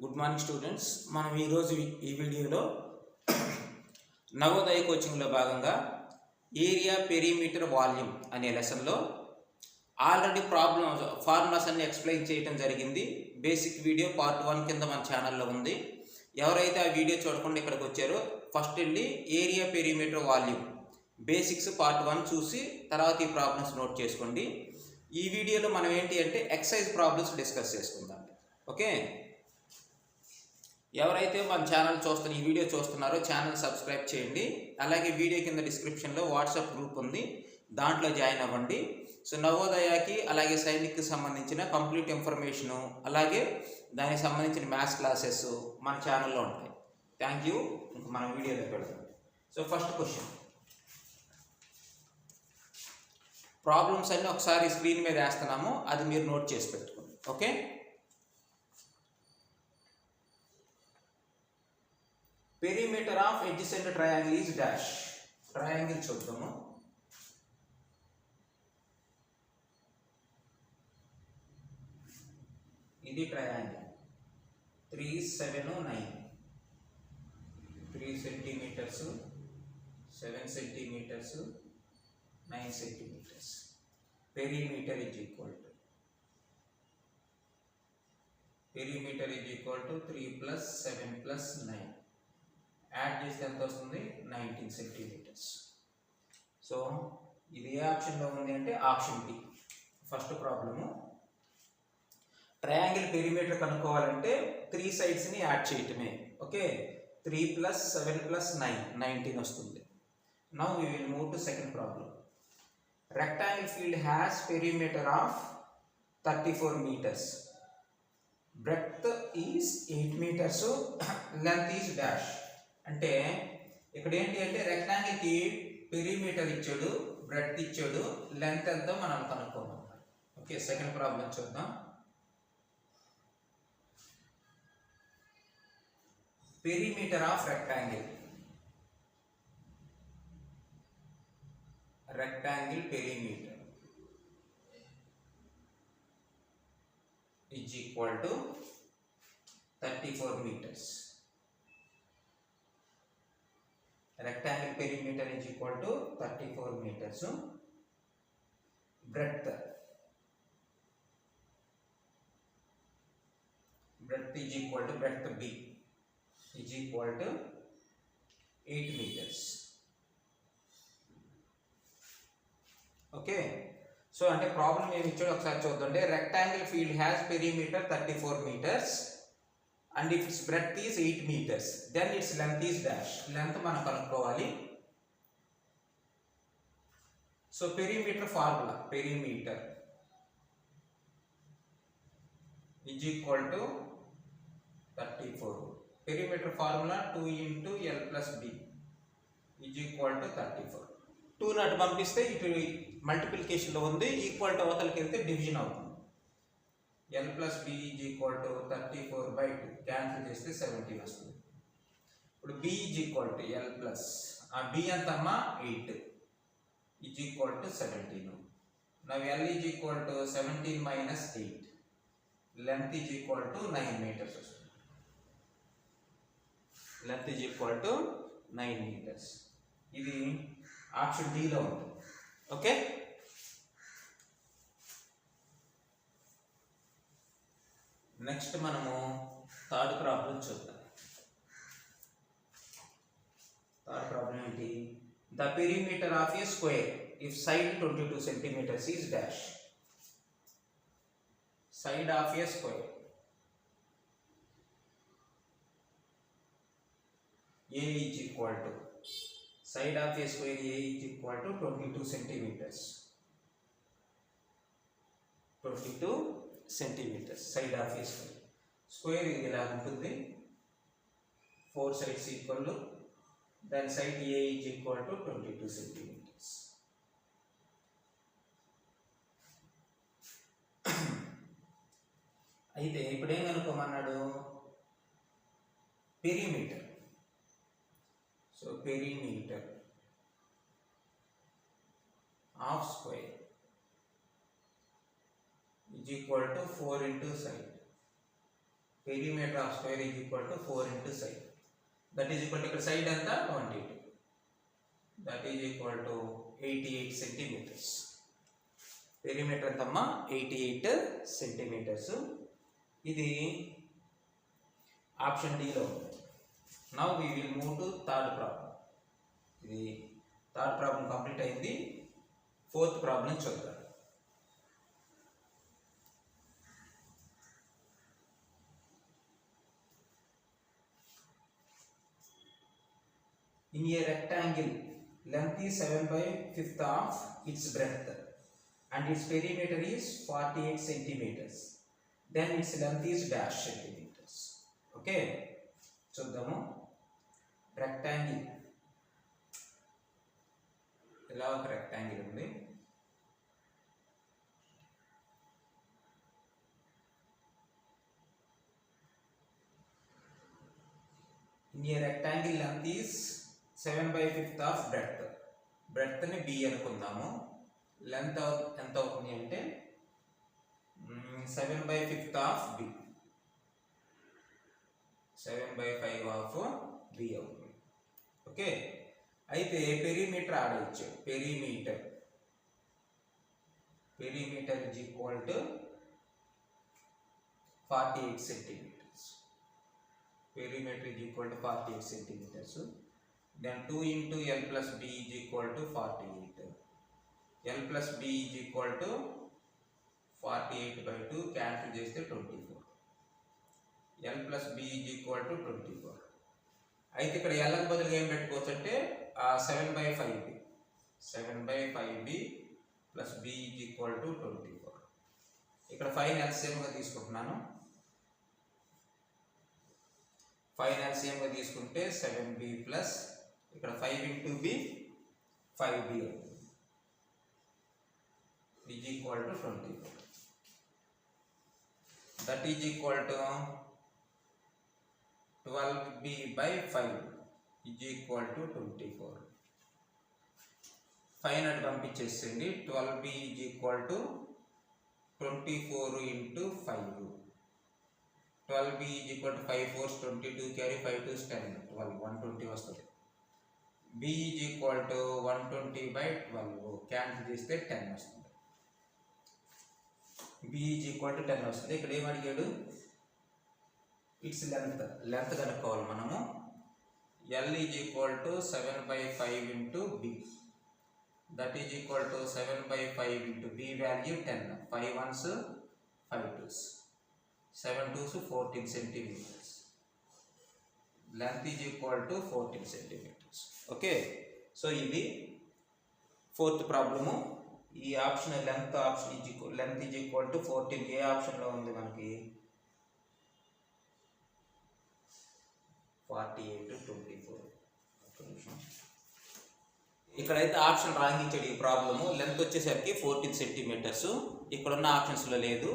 Good morning students. మనం ఈరోజు ఈ వీడియోలో నవోదయ కోచింగ్లో భాగంగా ఏరియా పెరిమీటర్ వాల్యూమ్ అనే లెసన్లో ఆల్రెడీ ఫార్ములాస్ అన్ని ఎక్స్ప్లెయిన్ చేయడం జరిగింది. బేసిక్ వీడియో పార్ట్ 1 కింద మన ఛానల్లో ఉంది. ఎవరైతే ఆ వీడియో చూడకుండా ఇక్కడికి వచ్చారో ఫస్ట్ వెళ్ళి area perimeter volume basics part 1 చూసి తర్వాత ఈ ప్రాబ్లమ్స్ నోట్ చేసుకోండి. ఈ వీడియోలో మనం ఏంటి అంటే ఎక్సర్సైజ్ ప్రాబ్లమ్స్ డిస్కస్ చేసుకుందాం. ఓకే, ఎవరైతే మన ఛానల్ ఈ వీడియో చూస్తున్నారో ఛానల్ సబ్స్క్రైబ్ చేయండి. అలాగే వీడియో కింద డిస్క్రిప్షన్లో వాట్సాప్ గ్రూప్ ఉంది, దాంట్లో జాయిన్ అవ్వండి. సో నవోదయకి అలాగే సైనిక్కి సంబంధించిన కంప్లీట్ ఇన్ఫర్మేషను అలాగే దానికి సంబంధించిన మ్యాథ్స్ క్లాసెస్ మన ఛానల్లో ఉంటాయి. Thank you. ఇంక మనం వీడియోలో పెడతాం. సో ఫస్ట్ క్వశ్చన్, ప్రాబ్లమ్స్ అన్నీ ఒకసారి స్క్రీన్ మీద వేస్తున్నాము, అది మీరు నోట్ చేసి పెట్టుకోండి. Okay, perimeter of adjacent triangle is dash. Triangle చూద్దాము. ఇది triangle 3, 7, 9, 3 centimetres, 7 centimetres, 9 centimetres. Perimeter is equal to 3 + 7 + 9. Add చేస్తే ఎంత వస్తుంది? 19 సెంటీమీటర్స్. సో ఇది ఏ ఆప్షన్లో ఉంది అంటే option b. First problem, triangle perimeter కనుక్కోవాలంటే 3 సైడ్స్ని యాడ్ చేయటమే. ఓకే, 3 + 7 + 9, 19 వస్తుంది. Now we will move to second problem. Rectangle field has perimeter of 34 meters. Breadth is 8 meters, length is dash. అంటే ఇక్కడ ఏంటి అంటే రెక్టాంగిల్కి పెరిమీటర్ ఇచ్చాడు, బ్రెడ్త్ ఇచ్చాడు, లెంత్ ఎంతో మనం కనుక్కోమన్నాడు. ఓకే, సెకండ్ ప్రాబ్లం చూద్దాం. Perimeter of rectangle perimeter is equal to 34 meters. Rectangle perimeter is equal to 34 meters. Breadth is equal to breadth B is equal to 8 meters. Okay, so అంటే problem ఏమి ఇచ్చాడో ఒకసారి చూద్దాం. Rectangle field has perimeter 34 meters and its breadth is 8 meters, then its length is dash. Length మనం కనుక్కోవాలి. So perimeter formula, perimeter is equal to 34. Perimeter formula 2 × L + B is equal to 34. 2 నాటి పంపిస్తే ఇటు మల్టిప్లికేషన్లో ఉంది, ఈక్వల్ టు అవతలకి వెళ్తే division అవుతుంది. L + B is equal to 34/2, cancel చేస్తే 17 వస్తుంది. ఇప్పుడు B is equal to L plus ఆ B ఎంతమ్మా 8 is equal to 17. Now L is equal to 17 - 8, length is equal to 9 meters వస్తుంది. length is equal to 9 meters. ఇది option D లో ఉంది. Okay, next మనము థర్డ్ ప్రాబ్లం చూద్దాం. Third problem ఏంటి? The perimeter of A square if side 22 centimeters is dash. Side of A square A is equal to, side of A square A is equal to 22 centimeters. 22 centimeters side of A square. Square ఇది ఇలా ఉంటుంది, 4 sides equal, దాని side A is equal to 22 centimeters. అయితే ఇప్పుడు ఏం కనుక్కోమన్నాడు? Perimeter. So perimeter of square is equal to 4 into side. perimeter of square is equal to 4 into side. That is equal to ఇక్కడ side ఎంత 22. That is equal to 88 centimeters. Perimeter ఎంతమ్మా 88 centimeters. ఇది option D లో ఉంది. Now we will move to third problem. ఇది third problem complete అయింది. Fourth problem చూద్దాం. In a rectangle, length is 7/5 of its breadth and its perimeter is 48 centimeters. Then its length is dash centimeters. Okay, చూద్దాము. Rectangle ఇలా ఒక rectangle ఉంది. In a rectangle, length is 7/5 of breadth. Breadth ని b అనుకుందాము. Length ఎంత అవుతుంది అంటే 7/5 of b. 7/5 of b అవుతుంది. ఓకే, అయితే పెరిమీటర్ ఆడ ఇచ్చాడు. Perimeter is equal to 48 centimeters. Perimeter is equal to 48 centimeters. Then 2 into L plus B is equal to 48. L plus B is equal to 48/2 cancel చేస్తే 24. L plus B is equal to 24. అయితే ఇక్కడ L కి బదులుగా ఏం పెట్టుకోవచ్చు అంటే 7/5b. 7/5b plus b is equal to 24. ఇక్కడ 5 LCM గా తీసుకుంటున్నాను. 5 LCM గా తీసుకుంటే 7b plus ఇక్కడ 5 into b 5b is equal to 24. That is equal to 12b by 5 is equal to 24. 5 నాట్ పంపించేసింది. 12b is equal to 24 into 5. 12b is equal to 5 4s 22 carry 5 2s 10 12 120 వస్తుంది. b is equal to 120 by 12 cancel చేస్తే 10 వస్తుంది. b is equal to 10 వస్తుంది. ఇక్కడ ఏం అడిగాడు? It's length కనుక్కోవాలి మనము. L is equal to 7/5 into b. That is equal to 7/5 into b value 10. 5 1s 5 2s 7 2s 14 centimeters. Length is equal to 14 centimeters. Okay, so ఇది fourth problem. ఈ option length is equal to 14. A option లో ఉంది మనకి? 48 to 24. ఇక్కడైతే option wrong ఇచ్చాడు. ఈ problem length వచ్చేసరికి 14 centimetres. ఇక్కడ ఉన్న ఆప్షన్స్లో లేదు.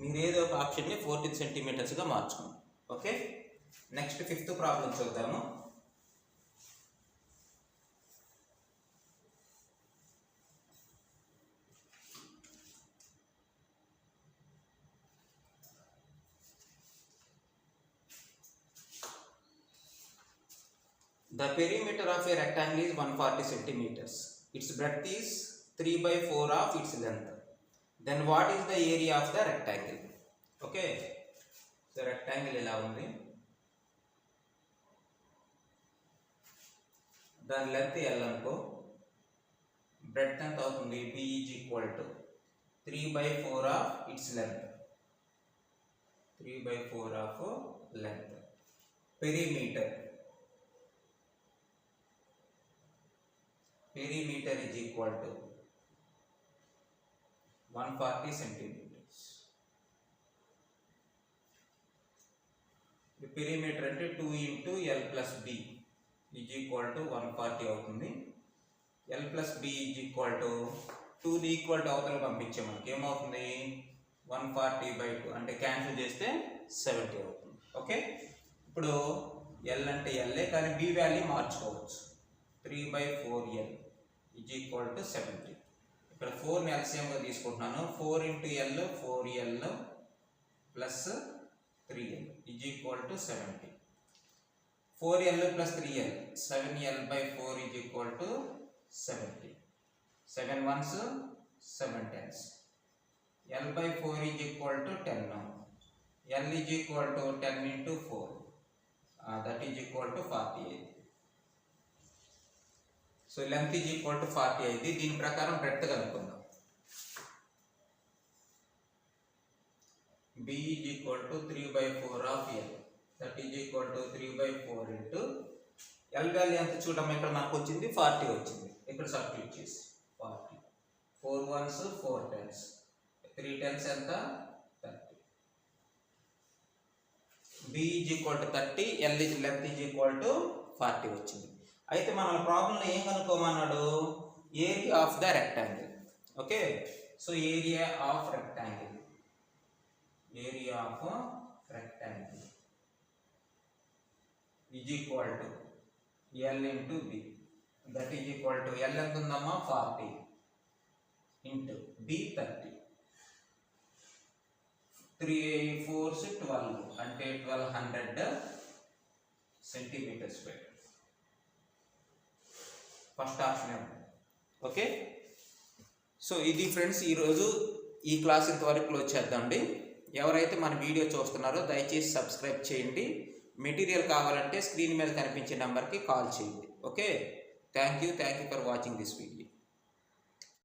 మీరు ఏదో ఒక ఆప్షన్ని 14 సెంటీమీటర్స్గా మార్చుకోండి. ఓకే, నెక్స్ట్ ఫిఫ్త్ ప్రాబ్లం చూద్దాము. The perimeter of a rectangle is 140 centimeters. Its breadth is 3/4 of its length. Then what is the area of the rectangle? Okay, so rectangle ఇలా ఉంది. దాని లెంత్ L అనుకో. బ్రెడ్త్ ఎంత అవుతుంది? B is equal to 3/4 of its length. 3/4 of length. Perimeter is equal to 140 centimeters. The perimeter అంటే 2 into L plus B is equal to 140 అవుతుంది. L plus B is equal to 2 ని equal to అవతల పంపించే మనకి ఏమవుతుంది? 140/2 అంటే cancel చేస్తే 70 అవుతుంది. ఓకే, ఇప్పుడు L అంటే L కానీ B వాల్యూ మార్చుకోవచ్చు. 3/4L is equal to 70. ఇక్కడ 4ని LCM గా తీసుకుంటున్నాను. 4 into L 4L plus 3L is equal to 70. 4L plus 3L, 7L by 4 is equal to 70. 7 ones, 7 tens. L by 4 is equal to 10 now. L is equal to 10 into 4. That is equal to 48. So length is equal to 48. దీని ప్రకారం breadth కనుక్కుందాం. B is equal to 3 by 4 of L. That is equal to 3 by 4 into L value ఎంత చూడమ్మా, ఇక్కడ మనకు వచ్చింది 40 వచ్చింది. ఇక్కడ సబ్స్టిట్యూట్ చేసి 40. 4 ones 4 tens. 3 tens ఎంత 30. B is equal to 30, L is length is equal to 40 వచ్చింది. అయితే మన ప్రాబ్లంలో ఏం కనుక్కోమన్నాడు, area of the rectangle. Okay, so area of rectangle, area of rectangle is equal to L into B. That is equal to L ఎంత ఉందమ్మా 40 into B 30. 3 4s 12 అంటే 1200 centimetre square. First option. Okay, so ఇది friends ఈరోజు ఈ class ఇంతవరకు close చేద్దామండి. ఎవరైతే మన వీడియో చూస్తున్నారో దయచేసి సబ్స్క్రైబ్ చేయండి. మెటీరియల్ కావాలంటే స్క్రీన్ మీద కనిపించే నెంబర్కి కాల్ చేయండి. Okay, thank you for watching this video.